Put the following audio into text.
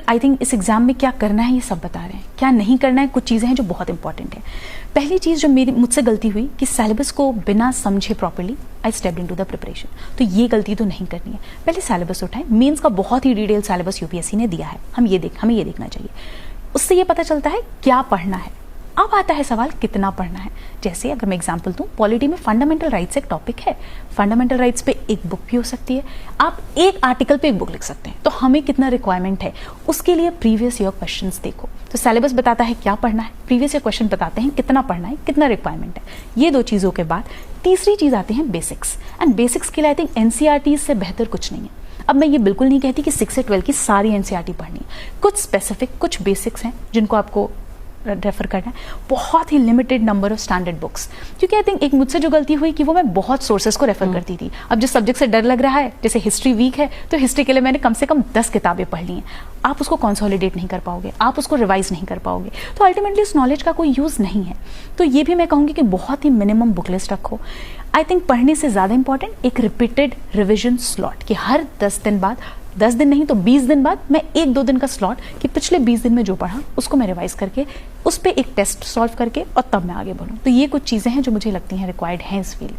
I think इस exam में क्या करना है ये सब बता रहे हैं, क्या नहीं करना है कुछ चीज़ें हैं जो बहुत इंपॉर्टेंट है। पहली चीज़ जो मुझसे गलती हुई कि सिलेबस को बिना समझे properly I stepped into the preparation. तो ये गलती तो नहीं करनी है। पहले सिलेबस उठाएं, मेंस का बहुत ही डिटेल सिलेबस यूपीएससी ने दिया है, हमें ये देखना चाहिए। उससे ये पता चलता है क्या पढ़ना है। अब आता है सवाल कितना पढ़ना है। जैसे अगर मैं एग्जांपल दूं, पॉलिटी में फंडामेंटल राइट्स एक टॉपिक है, फंडामेंटल राइट्स पे एक बुक भी हो सकती है, आप एक आर्टिकल पे एक बुक लिख सकते हैं। तो हमें कितना रिक्वायरमेंट है उसके लिए प्रीवियस ईयर क्वेश्चंस देखो। तो सिलेबस बताता है क्या पढ़ना है, प्रीवियस ईयर क्वेश्चन बताते हैं कितना पढ़ना है, कितना रिक्वायरमेंट है। ये दो चीज़ों के बाद तीसरी चीज़ आती है बेसिक्स, एंड बेसिक्स के लिए आई थिंक एनसीईआरटी से बेहतर कुछ नहीं है। अब मैं ये बिल्कुल नहीं कहती कि 6 से 12 की सारी एनसीईआरटी पढ़नी है, कुछ स्पेसिफिक कुछ बेसिक्स हैं जिनको आपको रेफर करना है। बहुत ही limited number of standard books, क्योंकि आई थिंक एक मुझसे जो गलती हुई कि वो मैं बहुत सोर्सेज को रेफर करती थी। अब जिस सब्जेक्ट से डर लग रहा है, जैसे हिस्ट्री वीक है तो हिस्ट्री के लिए मैंने कम से कम 10 किताबें पढ़ ली हैं। आप उसको कंसोलिडेट नहीं कर पाओगे, आप उसको रिवाइज नहीं कर पाओगे, तो अल्टीमेटली उस नॉलेज का कोई यूज़ नहीं है। तो ये भी मैं कहूँगी कि बहुत ही मिनिमम बुक लिस्ट रखो। आई थिंक पढ़ने से ज़्यादा इंपॉर्टेंट एक रिपीटेड रिविजन स्लॉट, कि हर 10 दिन बाद, 10 दिन नहीं तो 20 दिन बाद मैं 1-2 दिन का स्लॉट, कि पिछले 20 दिन में जो पढ़ा उसको मैं रिवाइज करके उस पर एक टेस्ट सॉल्व करके और तब मैं आगे बढ़ूँ। तो ये कुछ चीज़ें हैं जो मुझे लगती हैं रिक्वायर्ड हैं इस फील्ड।